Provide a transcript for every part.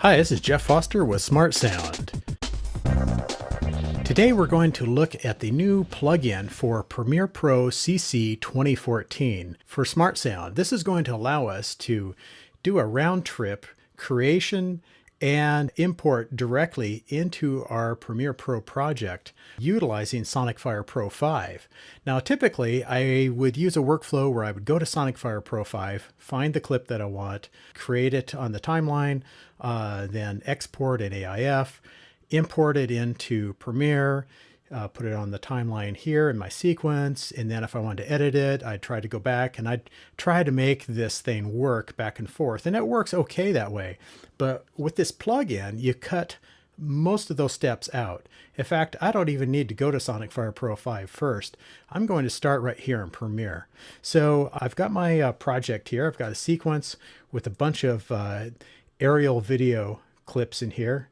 Hi, this is Jeff Foster with SmartSound. Today we're going to look at the new plugin for Premiere Pro CC 2014 for SmartSound. This is going to allow us to do a round trip creation and import directly into our Premiere Pro project utilizing Sonicfire Pro 5. Now typically I would use a workflow where I would go to Sonicfire Pro 5, find the clip that I want, create it on the timeline, then export an AIF, import it into Premiere, put it on the timeline here in my sequence, and then if I wanted to edit it, I'd try to go back and I'd try to make this thing work back and forth, and it works okay that way. But with this plugin, you cut most of those steps out. In fact, I don't even need to go to Sonicfire Pro 5 first. I'm going to start right here in Premiere. So I've got my project here. I've got a sequence with a bunch of aerial video clips in here.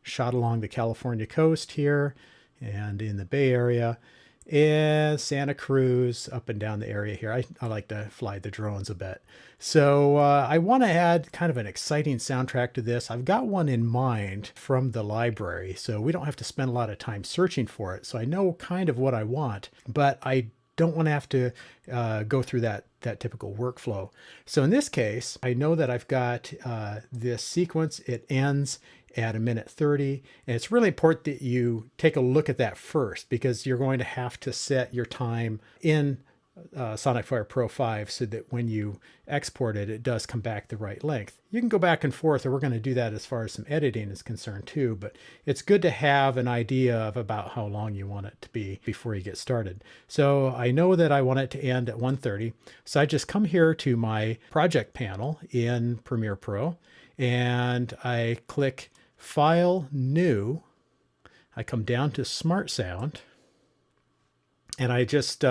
Shot along the California coast here and in the Bay Area and Santa Cruz up and down the area here. I like to fly the drones a bit. So I want to add kind of an exciting soundtrack to this. I've got one in mind from the library, so we don't have to spend a lot of time searching for it. So I know kind of what I want, but I don't want to have to go through that typical workflow. So in this case, I know that I've got this sequence. It ends at 1:30, and it's really important that you take a look at that first, because you're going to have to set your time in Sonicfire Pro 5 so that when you export it, it does come back the right length. You can go back and forth, or we're going to do that as far as some editing is concerned too, but it's good to have an idea of about how long you want it to be before you get started. So I know that I want it to end at 1:30, so I just come here to my project panel in Premiere Pro, and I click File, New. I come down to SmartSound, and I just,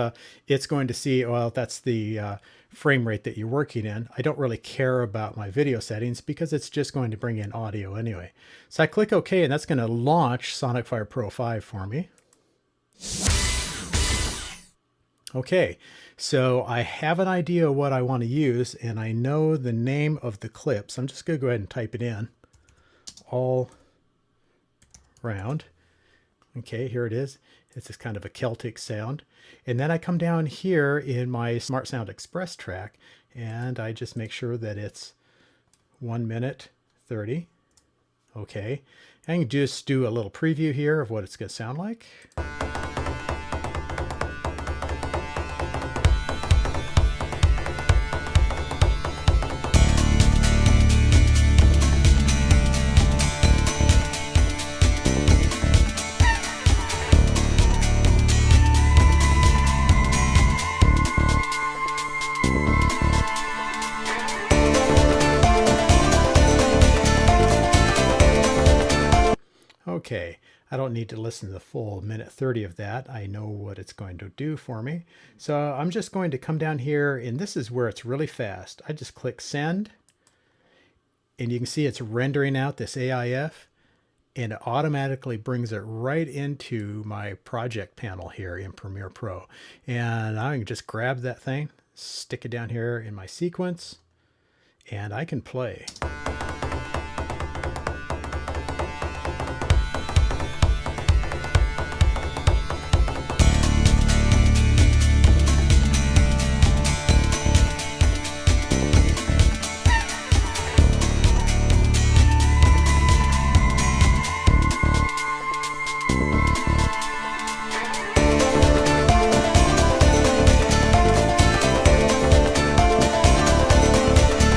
it's going to see, well, that's the frame rate that you're working in. I don't really care about my video settings because it's just going to bring in audio anyway. So I click OK, and that's going to launch Sonicfire Pro 5 for me. Okay, so I have an idea of what I want to use, and I know the name of the clip. So I'm just going to go ahead and type it in. All round. Okay, here it is. It's just kind of a Celtic sound. And then I come down here in my SmartSound Express track, and I just make sure that it's 1:30. Okay, I can just do a little preview here of what it's going to sound like. Okay, I don't need to listen to the full 1:30 of that. I know what it's going to do for me. So I'm just going to come down here, and this is where it's really fast. I just click send, and you can see it's rendering out this AIF, and it automatically brings it right into my project panel here in Premiere Pro. And I can just grab that thing, stick it down here in my sequence, and I can play.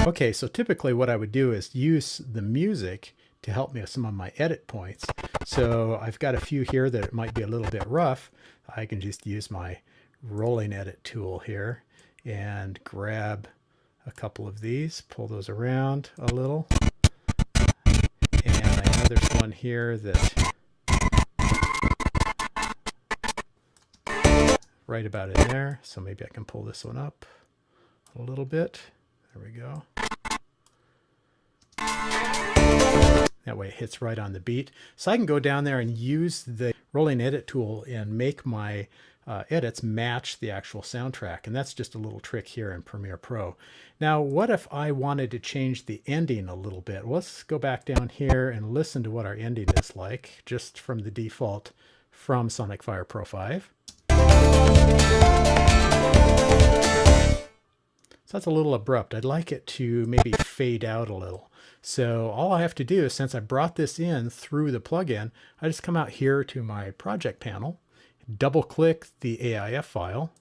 Okay, so typically what I would do is use the music to help me with some of my edit points. So I've got a few here that it might be a little bit rough. I can just use my rolling edit tool here and grab a couple of these, pull those around a little. And I know there's one here that right about in there. So maybe I can pull this one up a little bit. There we go. That way it hits right on the beat. So I can go down there and use the rolling edit tool and make my edits match the actual soundtrack. And that's just a little trick here in Premiere Pro. Now, what if I wanted to change the ending a little bit? Let's go back down here and listen to what our ending is like, just from the default from Sonicfire Pro 5. So that's a little abrupt. I'd like it to maybe fade out a little. So all I have to do is, since I brought this in through the plugin, I just come out here to my project panel, double click the AIF file,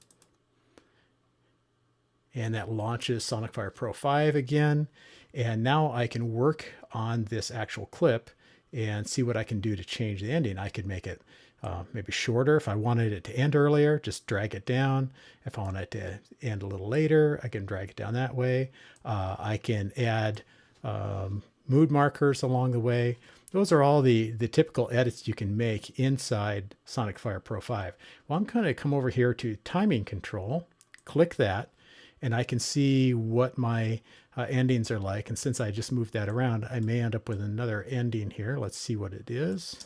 and that launches Sonicfire Pro 5 again. And now I can work on this actual clip and see what I can do to change the ending. I could make it maybe shorter. If I wanted it to end earlier, just drag it down. If I want it to end a little later, I can drag it down that way. I can add mood markers along the way. Those are all the typical edits you can make inside Sonicfire Pro 5. Well, I'm going to come over here to timing control, click that, and I can see what my endings are like. And since I just moved that around, I may end up with another ending here. Let's see what it is.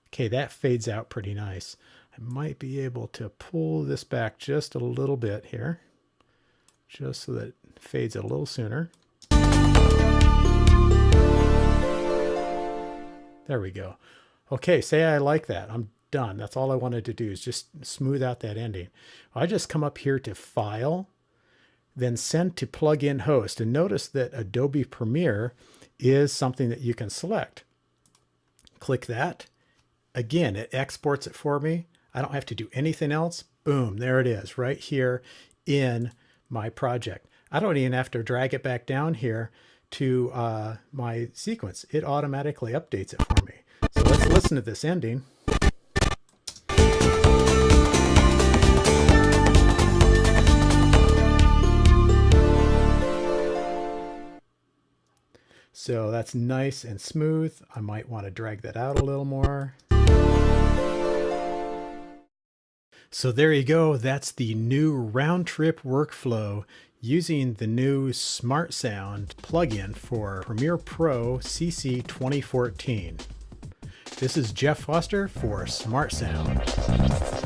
Okay, that fades out pretty nice. I might be able to pull this back just a little bit here, just so that it fades a little sooner. There we go. Okay, say I like that. I'm done. That's all I wanted to do, is just smooth out that ending. I just come up here to File, then Send to Plugin Host, and notice that Adobe Premiere is something that you can select. Click that. Again, it exports it for me. I don't have to do anything else. Boom, there it is right here in my project. I don't even have to drag it back down here to my sequence. It automatically updates it for me. So let's listen to this ending. So that's nice and smooth. I might want to drag that out a little more. So there you go. That's the new round trip workflow using the new SmartSound plugin for Premiere Pro CC 2014. This is Jeff Foster for SmartSound.